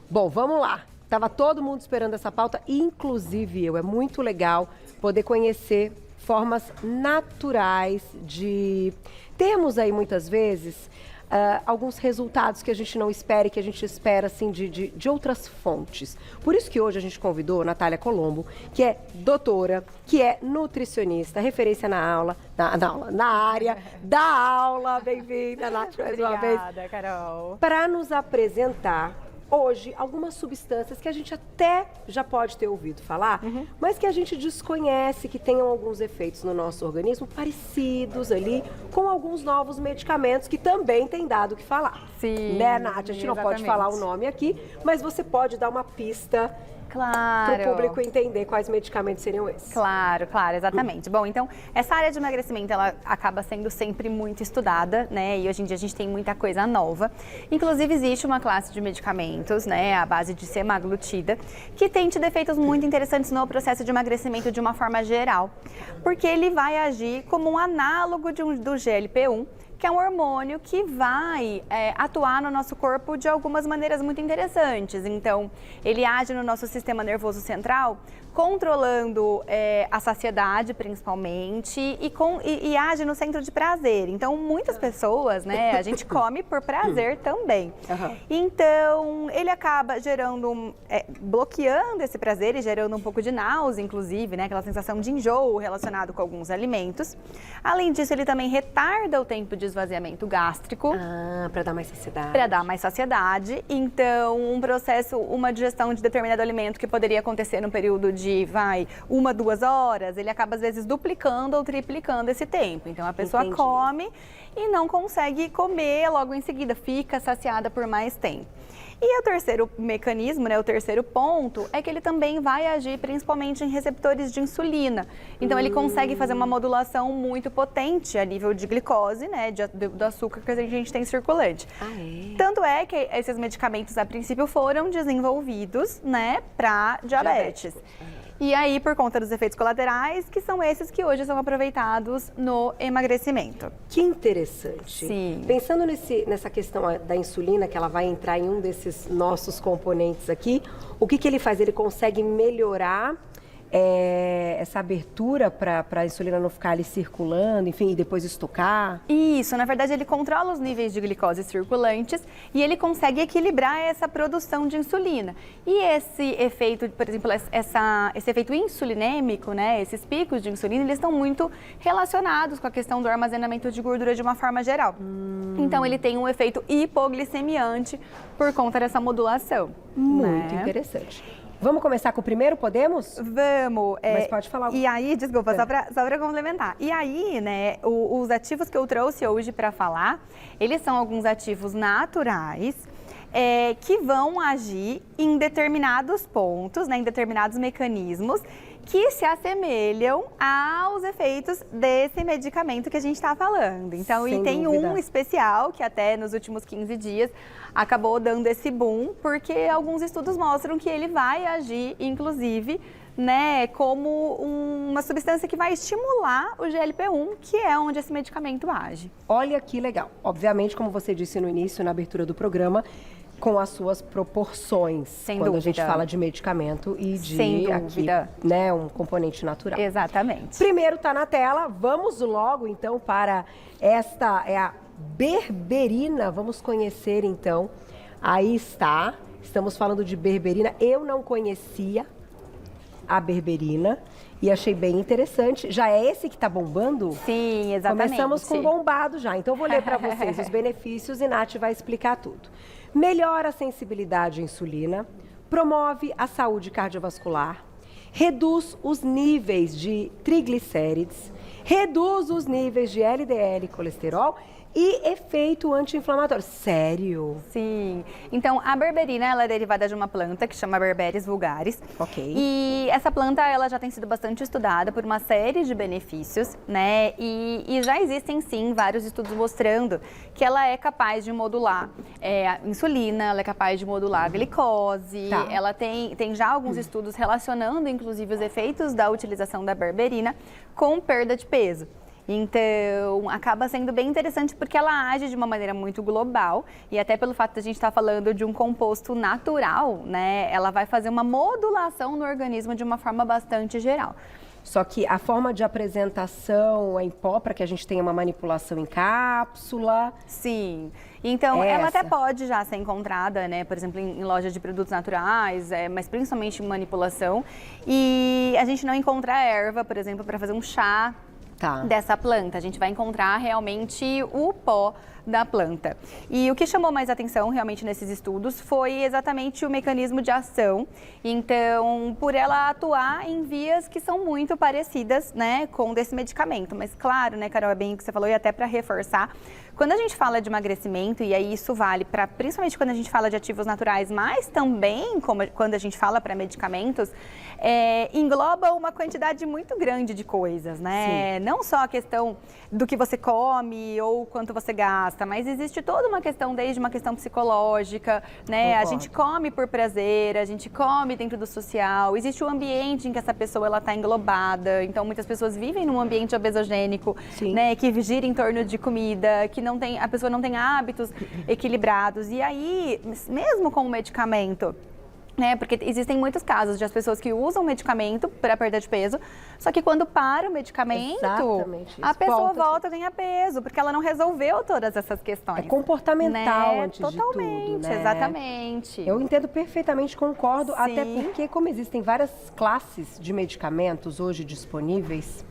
Bom, vamos lá. Tava todo mundo esperando essa pauta, inclusive eu. É muito legal poder conhecer formas naturais de... Temos aí, muitas vezes, alguns resultados que a gente não espera e que a gente espera, assim, de outras fontes. Por isso que hoje a gente convidou a Natália Colombo, que é doutora, que é nutricionista, referência na área da aula. Bem-vinda, Nath, mais uma vez. Obrigada, Carol. Para nos apresentar hoje algumas substâncias que a gente até já pode ter ouvido falar, mas que a gente desconhece, que tenham alguns efeitos no nosso organismo parecidos ali com alguns novos medicamentos que também tem dado o que falar. Sim, né, Nath? A gente não pode falar o nome aqui, mas você pode dar uma pista para o público entender quais medicamentos seriam esses. Claro, exatamente. Bom, então, essa área de emagrecimento, ela acaba sendo sempre muito estudada, né? E hoje em dia a gente tem muita coisa nova. Inclusive, existe uma classe de medicamentos, né, à base de semaglutida, que tem tido efeitos muito interessantes no processo de emagrecimento de uma forma geral, porque ele vai agir como um análogo do GLP-1, que é um hormônio que vai atuar no nosso corpo de algumas maneiras muito interessantes. Então, ele age no nosso sistema nervoso central, controlando a saciedade, principalmente, e age no centro de prazer. Então, muitas pessoas, né, a gente come por prazer também. Então, ele acaba gerando, bloqueando esse prazer e gerando um pouco de náusea, inclusive, né, aquela sensação de enjoo relacionado com alguns alimentos. Além disso, ele também retarda o tempo de esvaziamento gástrico. Para dar mais saciedade. Para dar mais saciedade. Então, uma digestão de determinado alimento que poderia acontecer no período de 1, 2 horas, ele acaba às vezes duplicando ou triplicando esse tempo. Então, a pessoa come e não consegue comer logo em seguida, fica saciada por mais tempo. E o terceiro mecanismo, né, o terceiro ponto, é que ele também vai agir principalmente em receptores de insulina. Então, ele consegue fazer uma modulação muito potente a nível de glicose, né, do açúcar que a gente tem circulante. Tanto é que esses medicamentos, a princípio, foram desenvolvidos, né, para diabetes. E aí, por conta dos efeitos colaterais, que são esses que hoje são aproveitados no emagrecimento. Que interessante. Sim. Pensando nessa questão da insulina, que ela vai entrar em um desses nossos componentes aqui, o que ele faz? Ele consegue melhorar essa abertura para a insulina não ficar ali circulando, enfim, e depois estocar? Isso, na verdade ele controla os níveis de glicose circulantes e ele consegue equilibrar essa produção de insulina. E esse efeito, por exemplo, esse efeito insulinêmico, né, esses picos de insulina, eles estão muito relacionados com a questão do armazenamento de gordura de uma forma geral. Então ele tem um efeito hipoglicemiante por conta dessa modulação. Muito interessante. Vamos começar com o primeiro, podemos? Vamos. Mas pode falar. E aí, desculpa, só para complementar. E aí, né, os ativos que eu trouxe hoje para falar, eles são alguns ativos naturais que vão agir em determinados pontos, né, em determinados mecanismos que se assemelham aos efeitos desse medicamento que a gente está falando. Então, e tem um especial que até nos últimos 15 dias acabou dando esse boom, porque alguns estudos mostram que ele vai agir, inclusive, né, como uma substância que vai estimular o GLP-1, que é onde esse medicamento age. Olha que legal. Obviamente, como você disse no início, na abertura do programa, com as suas proporções, quando a gente fala de medicamento e de aqui, né, um componente natural. Exatamente. Primeiro está na tela, vamos logo então para esta, a berberina, vamos conhecer então, aí está, estamos falando de berberina, eu não conhecia a berberina e achei bem interessante. Já é esse que está bombando? Sim, exatamente. Começamos com bombado já, então eu vou ler para vocês os benefícios e Nath vai explicar tudo. Melhora a sensibilidade à insulina, promove a saúde cardiovascular, reduz os níveis de triglicérides, reduz os níveis de LDL e colesterol e efeito anti-inflamatório. Sério? Sim. Então, a berberina, ela é derivada de uma planta que chama Berberis vulgaris. Ok. E essa planta, ela já tem sido bastante estudada por uma série de benefícios, né? E já existem, sim, vários estudos mostrando que ela é capaz de modular a insulina, ela é capaz de modular a glicose. Tá. Ela tem já alguns estudos relacionando, inclusive, os efeitos da utilização da berberina com perda de peso. Então, acaba sendo bem interessante porque ela age de uma maneira muito global e até pelo fato de a gente estar falando de um composto natural, né? Ela vai fazer uma modulação no organismo de uma forma bastante geral. Só que a forma de apresentação é em pó para que a gente tenha uma manipulação em cápsula. Sim. Então, ela até pode já ser encontrada, né? Por exemplo, em lojas de produtos naturais, mas principalmente em manipulação. E a gente não encontra a erva, por exemplo, para fazer um chá dessa planta. A gente vai encontrar realmente o pó da planta. E o que chamou mais atenção realmente nesses estudos foi exatamente o mecanismo de ação. Então, por ela atuar em vias que são muito parecidas, né, com desse medicamento. Mas claro, né, Carol, é bem o que você falou e até para reforçar, quando a gente fala de emagrecimento, e aí isso vale para, principalmente quando a gente fala de ativos naturais, mas também quando a gente fala para medicamentos, engloba uma quantidade muito grande de coisas, né? Sim. Não só a questão do que você come ou quanto você gasta, mas existe toda uma questão, desde uma questão psicológica, né? Concordo. A gente come por prazer, a gente come dentro do social, existe o ambiente em que essa pessoa ela está englobada, então muitas pessoas vivem num ambiente obesogênico, né? Que gira em torno de comida, que a pessoa não tem hábitos equilibrados. E aí, mesmo com o medicamento, né? Porque existem muitos casos de as pessoas que usam medicamento para perda de peso, só que quando para o medicamento, a pessoa volta a ganhar peso, porque ela não resolveu todas essas questões. É comportamental, né? Antes Totalmente, de tudo, né? Exatamente. Eu entendo perfeitamente, concordo, sim. Até porque, como existem várias classes de medicamentos hoje disponíveis,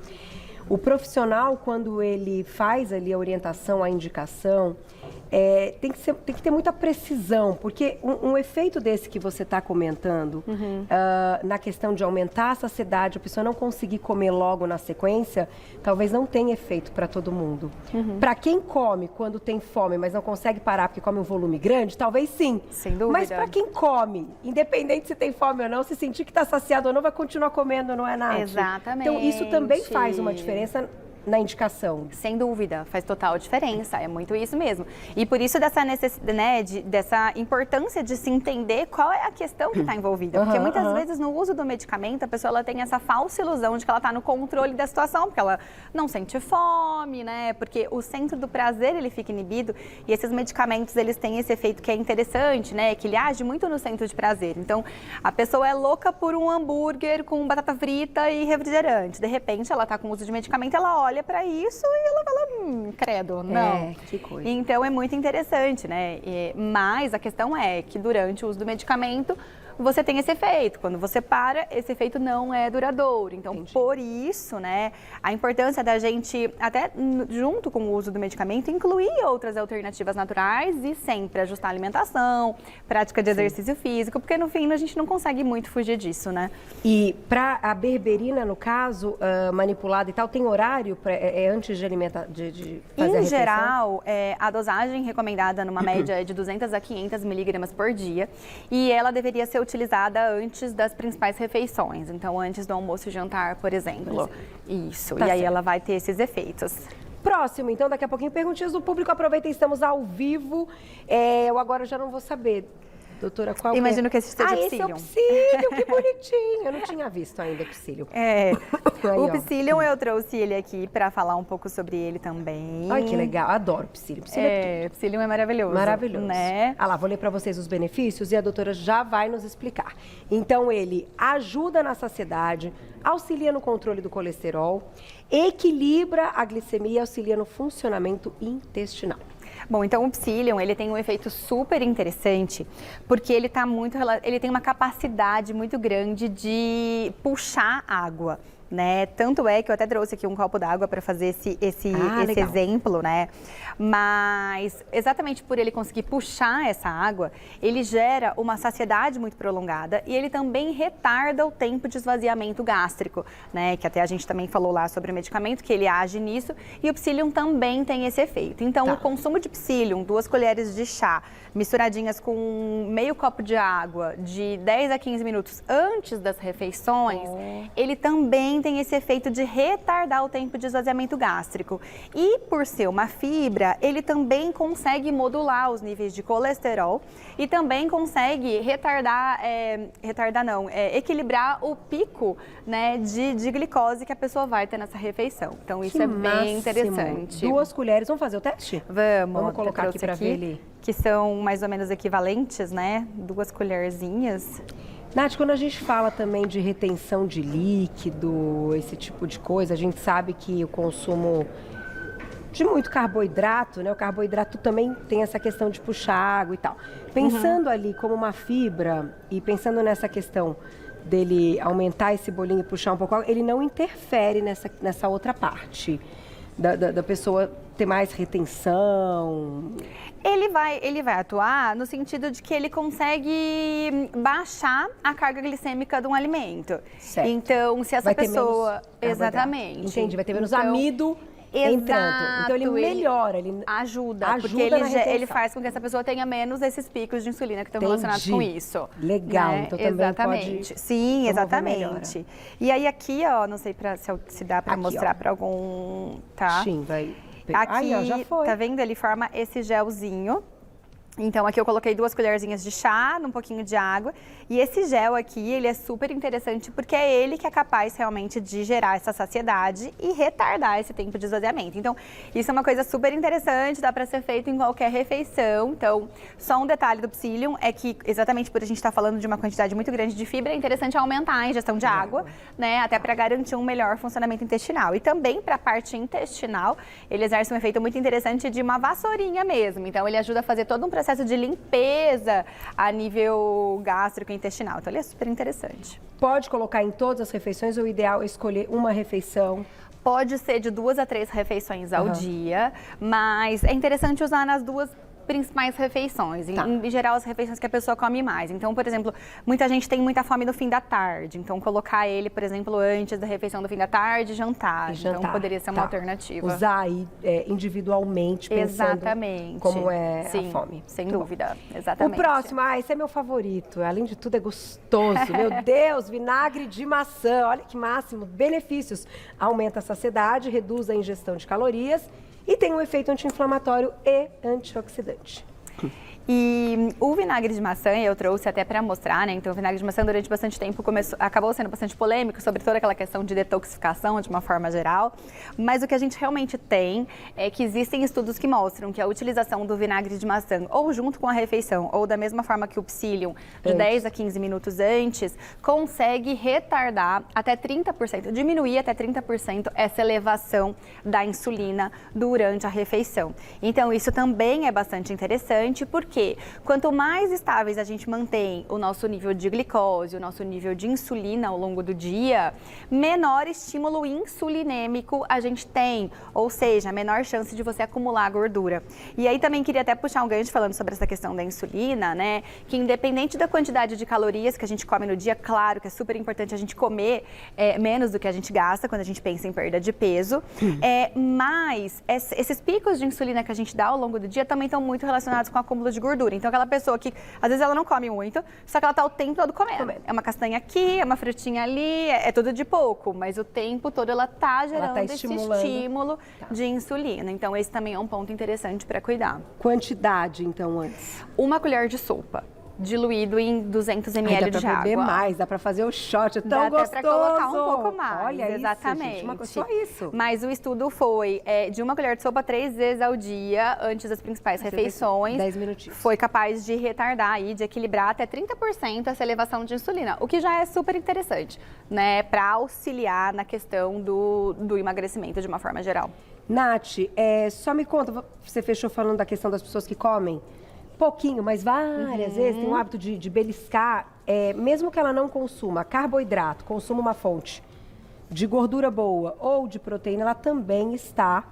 o profissional, quando ele faz ali a orientação, a indicação, tem que ter muita precisão, porque um efeito desse que você está comentando, na questão de aumentar a saciedade, a pessoa não conseguir comer logo na sequência, talvez não tenha efeito para todo mundo. Para quem come quando tem fome, mas não consegue parar porque come um volume grande, talvez sim. Sem dúvida. Mas para quem come, independente se tem fome ou não, se sentir que está saciado ou não, vai continuar comendo, não é, Nath? Exatamente. Então, isso também faz uma diferença na indicação. Sem dúvida, faz total diferença, é muito isso mesmo. E por isso dessa necessidade, né, dessa importância de se entender qual é a questão que está envolvida. Porque muitas vezes no uso do medicamento, a pessoa ela tem essa falsa ilusão de que ela está no controle da situação, porque ela não sente fome, né? Porque o centro do prazer, ele fica inibido e esses medicamentos, eles têm esse efeito que é interessante, né? Que ele age muito no centro de prazer. Então, a pessoa é louca por um hambúrguer com batata frita e refrigerante. De repente, ela está com uso de medicamento, ela olha para isso e ela fala, credo, não. Que coisa. Então é muito interessante, né? Mas a questão é que durante o uso do medicamento você tem esse efeito. Quando você para, esse efeito não é duradouro. Então, entendi. Por isso, né, a importância da gente, até junto com o uso do medicamento, incluir outras alternativas naturais e sempre ajustar a alimentação, prática de exercício físico, porque no fim a gente não consegue muito fugir disso, né? E para a berberina, no caso, manipulada e tal, tem horário antes de alimentar, de fazer a refeição? Em geral, a dosagem recomendada numa média é de 200 a 500 miligramas por dia e ela deveria ser utilizada antes das principais refeições, então antes do almoço e jantar, por exemplo. Isso, tá, e aí certo. Ela vai ter esses efeitos. Próximo, então, daqui a pouquinho, perguntinhas do público. Aproveitem, estamos ao vivo. Eu agora já não vou saber. Doutora, qual Imagino que esse seja o Psyllium. Esse é o Psyllium, que bonitinho. Eu não tinha visto ainda o Psyllium. O Psyllium eu trouxe ele aqui para falar um pouco sobre ele também. Ai, que legal. Adoro Psyllium. Psyllium é maravilhoso. Maravilhoso. Né? Lá, vou ler para vocês os benefícios e a doutora já vai nos explicar. Então, ele ajuda na saciedade, auxilia no controle do colesterol, equilibra a glicemia e auxilia no funcionamento intestinal. Bom, então o Psyllium, ele tem um efeito super interessante, porque ele tem uma capacidade muito grande de puxar água, né? Tanto é que eu até trouxe aqui um copo d'água para fazer esse exemplo, né? Mas exatamente por ele conseguir puxar essa água, ele gera uma saciedade muito prolongada e ele também retarda o tempo de esvaziamento gástrico, né? Que até a gente também falou lá sobre o medicamento, que ele age nisso, e o Psyllium também tem esse efeito. Então, o consumo de Psyllium, 2 colheres de chá, misturadinhas com meio copo de água, de 10 a 15 minutos antes das refeições, ele também também tem esse efeito de retardar o tempo de esvaziamento gástrico. E por ser uma fibra, ele também consegue modular os níveis de colesterol e também consegue equilibrar o pico, né, de glicose que a pessoa vai ter nessa refeição. Então isso é bem interessante. 2 colheres, vamos fazer o teste? Vamos colocar aqui para ver ele. Que são mais ou menos equivalentes, né? 2 colherzinhas. Nath, quando a gente fala também de retenção de líquido, esse tipo de coisa, a gente sabe que o consumo de muito carboidrato, né? O carboidrato também tem essa questão de puxar água e tal. Pensando ali como uma fibra e pensando nessa questão dele aumentar esse bolinho e puxar um pouco, ele não interfere nessa outra parte da pessoa ter mais retenção. Ele vai atuar no sentido de que ele consegue baixar a carga glicêmica de um alimento. Certo. Então, se essa pessoa... Exatamente. Entendi, vai ter menos amido entrando. Então ele melhora, ele ajuda porque ele faz com que essa pessoa tenha menos esses picos de insulina que estão relacionados com isso. Legal, né? então também exatamente. Sim, exatamente. E aí aqui, ó, não sei se dá para mostrar para algum, tá? Sim, vai. Aqui, ó, já foi. tá vendo? Ele forma esse gelzinho. Então, aqui eu coloquei 2 colherzinhas de chá, num pouquinho de água. E esse gel aqui, ele é super interessante porque é ele que é capaz realmente de gerar essa saciedade e retardar esse tempo de esvaziamento. Então, isso é uma coisa super interessante, dá para ser feito em qualquer refeição. Então, só um detalhe do Psyllium é que, exatamente por a gente estar falando de uma quantidade muito grande de fibra, é interessante aumentar a ingestão de água, né? Até para garantir um melhor funcionamento intestinal. E também para a parte intestinal, ele exerce um efeito muito interessante de uma vassourinha mesmo. Então, ele ajuda a fazer todo um processo de limpeza a nível gástrico intestinal. Então, ele é super interessante. Pode colocar em todas as refeições ou o ideal é escolher uma refeição? Pode ser de 2 a 3 refeições ao dia, mas é interessante usar nas 2 principais refeições, em geral as refeições que a pessoa come mais. Então, por exemplo, muita gente tem muita fome no fim da tarde, então colocar ele, por exemplo, antes da refeição do fim da tarde, jantar. Então poderia ser uma alternativa. Usar aí individualmente, pensando como é a fome. Sem dúvida, exatamente. O próximo, esse é meu favorito, além de tudo é gostoso, meu Deus, vinagre de maçã, olha que máximo, benefícios, aumenta a saciedade, reduz a ingestão de calorias e tem um efeito anti-inflamatório e antioxidante. E o vinagre de maçã eu trouxe até para mostrar, né? Então, o vinagre de maçã durante bastante tempo acabou sendo bastante polêmico sobre toda aquela questão de detoxificação de uma forma geral. Mas o que a gente realmente tem é que existem estudos que mostram que a utilização do vinagre de maçã ou junto com a refeição ou da mesma forma que o Psyllium, de 10 a 15 minutos antes, consegue retardar até 30%, diminuir até 30% essa elevação da insulina durante a refeição. Então, isso também é bastante interessante porque quanto mais estáveis a gente mantém o nosso nível de glicose, o nosso nível de insulina ao longo do dia, menor estímulo insulinêmico a gente tem, ou seja, menor chance de você acumular gordura. E aí também queria até puxar um gancho falando sobre essa questão da insulina, né? Que independente da quantidade de calorias que a gente come no dia, claro que é super importante a gente comer menos do que a gente gasta quando a gente pensa em perda de peso, mas esses picos de insulina que a gente dá ao longo do dia também estão muito relacionados com o acúmulo de gordura. Então, aquela pessoa que, às vezes, ela não come muito, só que ela tá o tempo todo comendo. É uma castanha aqui, é uma frutinha ali, é tudo de pouco, mas o tempo todo ela tá gerando esse estímulo de insulina. Então, esse também é um ponto interessante para cuidar. Quantidade, então, antes? 1 colher de sopa. Diluído em 200 ml de água. Dá pra beber mais, dá pra fazer o shot, é tão gostoso. Dá até pra colocar um pouco mais, olha exatamente. Isso, gente, só isso. Mas o estudo foi de 1 colher de sopa 3 vezes ao dia, antes das principais refeições. 10 minutinhos. Foi capaz de retardar e de equilibrar até 30% essa elevação de insulina, o que já é super interessante, né, pra auxiliar na questão do emagrecimento de uma forma geral. Nath, só me conta, você fechou falando da questão das pessoas que comem pouquinho, mas várias vezes tem o hábito de beliscar, mesmo que ela não consuma carboidrato, consuma uma fonte de gordura boa ou de proteína, ela também está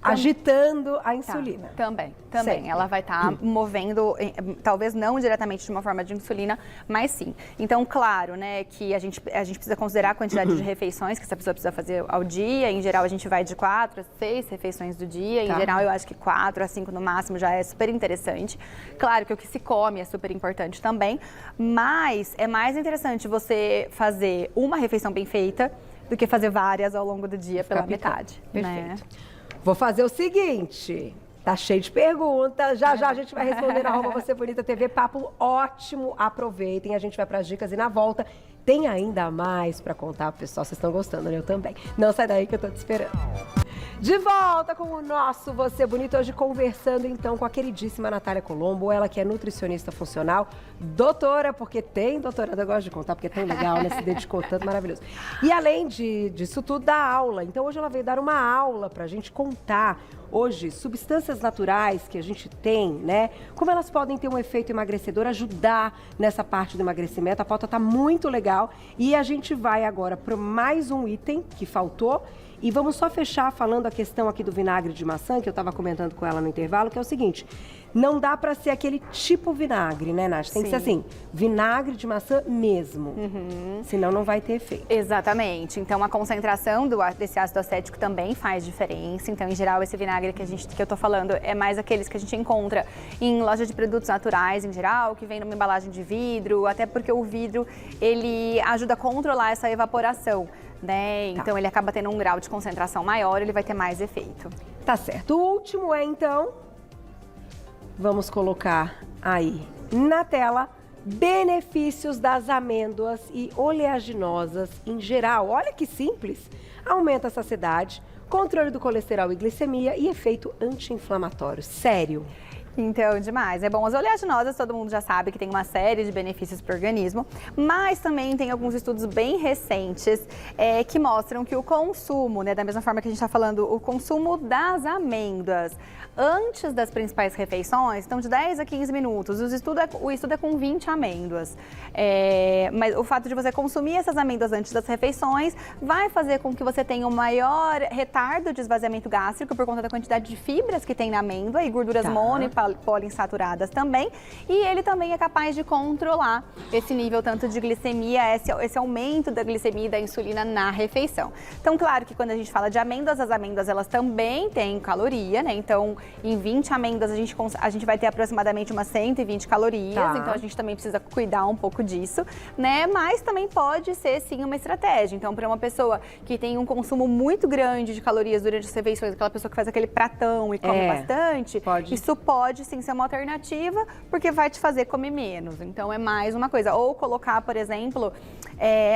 agitando a insulina. Também. Sempre. Ela vai estar movendo, talvez não diretamente de uma forma de insulina, mas sim. Então, claro, né, que a gente precisa considerar a quantidade de refeições que essa pessoa precisa fazer ao dia. Em geral, a gente vai de 4 a 6 refeições do dia. Em geral, eu acho que 4 a 5 no máximo já é super interessante. Claro que o que se come é super importante também, mas é mais interessante você fazer uma refeição bem feita do que fazer várias ao longo do dia pela metade. Perfeito. Né? Vou fazer o seguinte, tá cheio de perguntas, já a gente vai responder na @você bonita TV, papo ótimo, aproveitem, a gente vai para as dicas e na volta tem ainda mais para contar, pessoal, vocês estão gostando, né? Eu também. Não sai daí que eu tô te esperando. De volta com o nosso Você Bonito, hoje conversando então com a queridíssima Natália Colombo, ela que é nutricionista funcional, doutora, porque tem doutorado, eu gosto de contar, porque é tão legal, né? Se dedicou tanto, maravilhoso. E além disso tudo, dá aula. Então hoje ela veio dar uma aula pra gente contar hoje substâncias naturais que a gente tem, né? Como elas podem ter um efeito emagrecedor, ajudar nessa parte do emagrecimento. A pauta tá muito legal e a gente vai agora para mais um item que faltou. E vamos só fechar falando a questão aqui do vinagre de maçã, que eu estava comentando com ela no intervalo, que é o seguinte, não dá para ser aquele tipo vinagre, né, Nath? Tem que ser assim, vinagre de maçã mesmo, senão não vai ter efeito. Exatamente. Então, a concentração desse ácido acético também faz diferença. Então, em geral, esse vinagre que eu tô falando é mais aqueles que a gente encontra em lojas de produtos naturais, em geral, que vem numa embalagem de vidro, até porque o vidro, ele ajuda a controlar essa evaporação. Né? Então ele acaba tendo um grau de concentração maior, ele vai ter mais efeito. Tá certo. O último é então, vamos colocar aí na tela, benefícios das amêndoas e oleaginosas em geral. Olha que simples. Aumenta a saciedade, controle do colesterol e glicemia e efeito anti-inflamatório. Sério. Então, demais. É bom, as oleaginosas todo mundo já sabe que tem uma série de benefícios para o organismo, mas também tem alguns estudos bem recentes que mostram que o consumo, né, da mesma forma que a gente está falando, o consumo das amêndoas antes das principais refeições, então de 10 a 15 minutos, o estudo é com 20 amêndoas. Mas o fato de você consumir essas amêndoas antes das refeições vai fazer com que você tenha um maior retardo de esvaziamento gástrico por conta da quantidade de fibras que tem na amêndoa e gorduras mono e poliinsaturadas também, e ele também é capaz de controlar esse nível tanto de glicemia, esse aumento da glicemia e da insulina na refeição. Então, claro que quando a gente fala de amêndoas, as amêndoas elas também têm caloria, né? Então, em 20 amêndoas a gente vai ter aproximadamente umas 120 calorias, então a gente também precisa cuidar um pouco disso, né? Mas também pode ser sim uma estratégia. Então, para uma pessoa que tem um consumo muito grande de calorias durante as refeições, aquela pessoa que faz aquele pratão e come bastante, isso pode sim ser uma alternativa, porque vai te fazer comer menos. Então, é mais uma coisa. Ou colocar, por exemplo,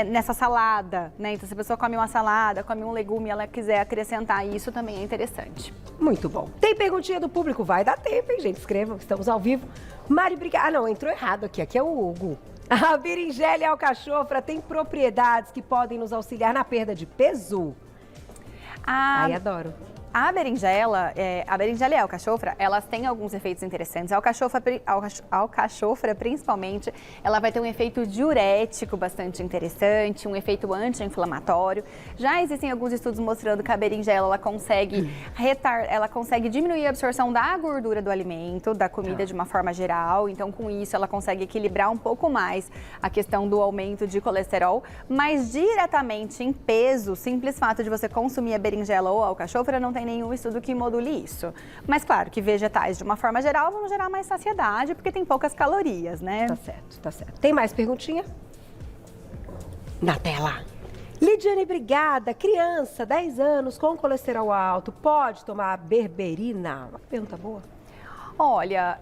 nessa salada, né? Então, se a pessoa come uma salada, come um legume e ela quiser acrescentar, isso também é interessante. Muito bom. Tem perguntinha do público? Vai dar tempo, hein, gente? Escrevam, estamos ao vivo. Mari Briga... Ah, não, entrou errado aqui. Aqui é o Hugo. A berinjela e a alcachofra têm propriedades que podem nos auxiliar na perda de peso? Ai, adoro. A berinjela e a alcachofra, elas têm alguns efeitos interessantes. A alcachofra, principalmente, ela vai ter um efeito diurético bastante interessante, um efeito anti-inflamatório. Já existem alguns estudos mostrando que a berinjela, ela consegue diminuir a absorção da gordura do alimento, da comida de uma forma geral. Então, com isso, ela consegue equilibrar um pouco mais a questão do aumento de colesterol. Mas, diretamente em peso, o simples fato de você consumir a berinjela ou a alcachofra não tem nenhum estudo que module isso. Mas claro que vegetais, de uma forma geral, vão gerar mais saciedade, porque tem poucas calorias, né? Tá certo, tá certo. Tem mais perguntinha? Na tela. Lidiane, obrigada. Criança, 10 anos, com colesterol alto, pode tomar berberina? Uma pergunta boa. Olha,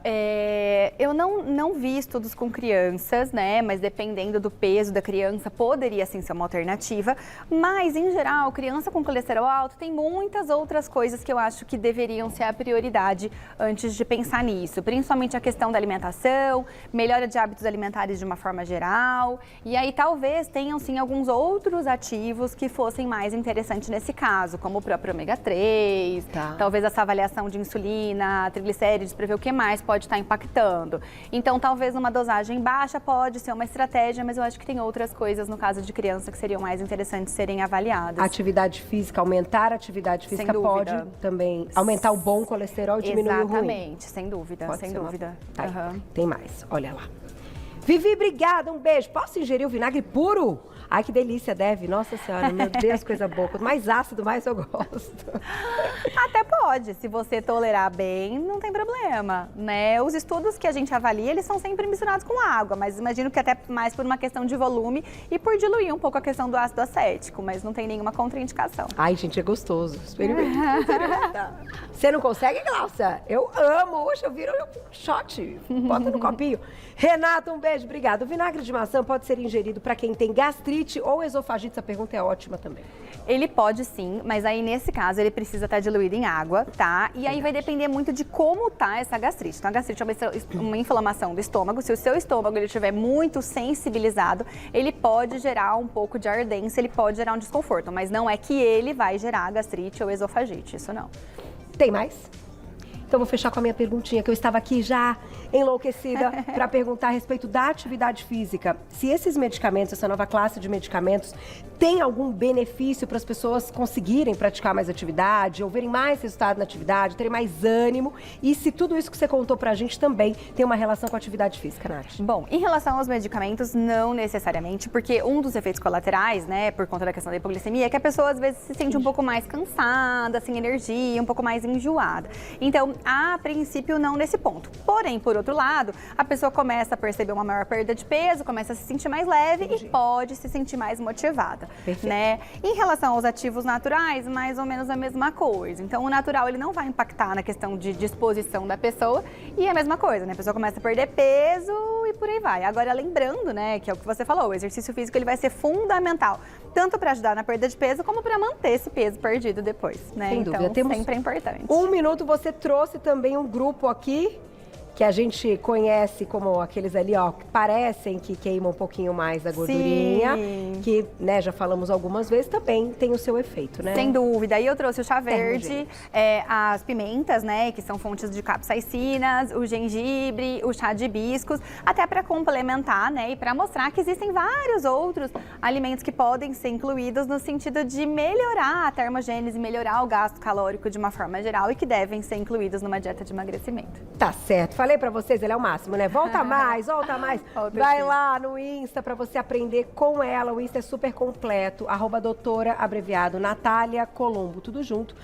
eu não vi estudos com crianças, né? Mas dependendo do peso da criança, poderia sim ser uma alternativa. Mas, em geral, criança com colesterol alto tem muitas outras coisas que eu acho que deveriam ser a prioridade antes de pensar nisso. Principalmente a questão da alimentação, melhora de hábitos alimentares de uma forma geral. E aí, talvez, tenham sim alguns outros ativos que fossem mais interessantes nesse caso, como o próprio ômega 3, talvez essa avaliação de insulina, triglicérides, para ver o que mais pode estar impactando. Então, talvez uma dosagem baixa pode ser uma estratégia, mas eu acho que tem outras coisas, no caso de criança, que seriam mais interessantes serem avaliadas. Atividade física, aumentar a atividade física pode também aumentar o bom colesterol e diminuir o ruim. Exatamente, sem dúvida, Pode sem ser dúvida. Tá aí. Tem mais, olha lá. Vivi, obrigada, um beijo. Posso ingerir o vinagre puro? Ai, que delícia, deve. Nossa Senhora, meu Deus, coisa boa. Quanto mais ácido, mais eu gosto. Até pode, se você tolerar bem, não tem problema, né? Os estudos que a gente avalia, eles são sempre misturados com água, mas imagino que até mais por uma questão de volume e por diluir um pouco a questão do ácido acético, mas não tem nenhuma contraindicação. Ai, gente, é gostoso. Experimenta. Você não consegue, Glaucia? Eu amo. Hoje eu viro um shot. Bota no copinho. Renata, um beijo, obrigada. O vinagre de maçã pode ser ingerido para quem tem gastrite ou esofagite? Essa pergunta é ótima também. Ele pode sim, mas aí nesse caso ele precisa estar diluído em água, tá? E aí vai depender muito de como tá essa gastrite. Então a gastrite é uma inflamação do estômago. Se o seu estômago ele estiver muito sensibilizado, ele pode gerar um pouco de ardência, ele pode gerar um desconforto, mas não é que ele vai gerar gastrite ou esofagite, isso não. Tem mais? Então, vou fechar com a minha perguntinha, que eu estava aqui já enlouquecida para perguntar a respeito da atividade física. Se esses medicamentos, essa nova classe de medicamentos, tem algum benefício para as pessoas conseguirem praticar mais atividade, ou verem mais resultado na atividade, terem mais ânimo, e se tudo isso que você contou para a gente também tem uma relação com a atividade física, Nath? Bom, em relação aos medicamentos, não necessariamente, porque um dos efeitos colaterais, né, por conta da questão da hipoglicemia, é que a pessoa às vezes se sente um pouco mais cansada, sem energia, um pouco mais enjoada. Então, a princípio, não nesse ponto. Porém, por outro lado, a pessoa começa a perceber uma maior perda de peso, começa a se sentir mais leve e pode se sentir mais motivada, né? Em relação aos ativos naturais, mais ou menos a mesma coisa. Então, o natural, ele não vai impactar na questão de disposição da pessoa e é a mesma coisa, né? A pessoa começa a perder peso e por aí vai. Agora, lembrando, né, que é o que você falou, o exercício físico, ele vai ser fundamental, tanto para ajudar na perda de peso, como para manter esse peso perdido depois, né? Sem dúvida. Então, sempre é importante. Um minuto, você trouxe também um grupo aqui que a gente conhece como aqueles ali, ó, que parecem que queimam um pouquinho mais da gordurinha, Sim. que, né, já falamos algumas vezes, também tem o seu efeito, né? Sem dúvida. E eu trouxe o chá verde, as pimentas, né, que são fontes de capsaicinas, o gengibre, o chá de hibiscos, até para complementar, né, e para mostrar que existem vários outros alimentos que podem ser incluídos no sentido de melhorar a termogênese, melhorar o gasto calórico de uma forma geral e que devem ser incluídos numa dieta de emagrecimento. Tá certo. Falei pra vocês, ele é o máximo, né? Volta mais, volta mais. Vai lá no Insta pra você aprender com ela. O Insta é super completo. @doutora, abreviado, Natália Colombo, tudo junto.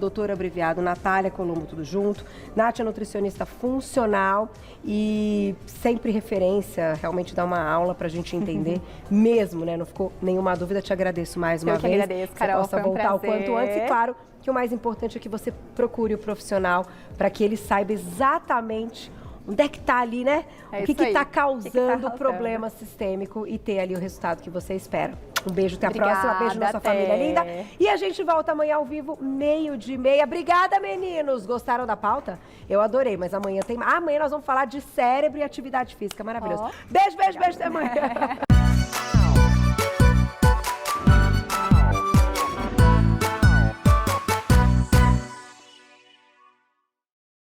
@doutora, abreviado, Natália Colombo, tudo junto. Nath é nutricionista funcional e sempre referência, realmente dá uma aula pra gente entender mesmo, né? Não ficou nenhuma dúvida. Te agradeço mais uma vez. Eu que agradeço, Carol. Você possa voltar o quanto antes. E claro, que o mais importante é que você procure o profissional para que ele saiba exatamente onde é que está ali, né? O que está causando o problema sistêmico e ter ali o resultado que você espera. Um beijo, até a próxima. Beijo na sua família linda. E a gente volta amanhã ao vivo, 12:30. Obrigada, meninos! Gostaram da pauta? Eu adorei, mas amanhã tem mais. Amanhã nós vamos falar de cérebro e atividade física. Maravilhoso. Beijo, beijo, beijo. Até amanhã.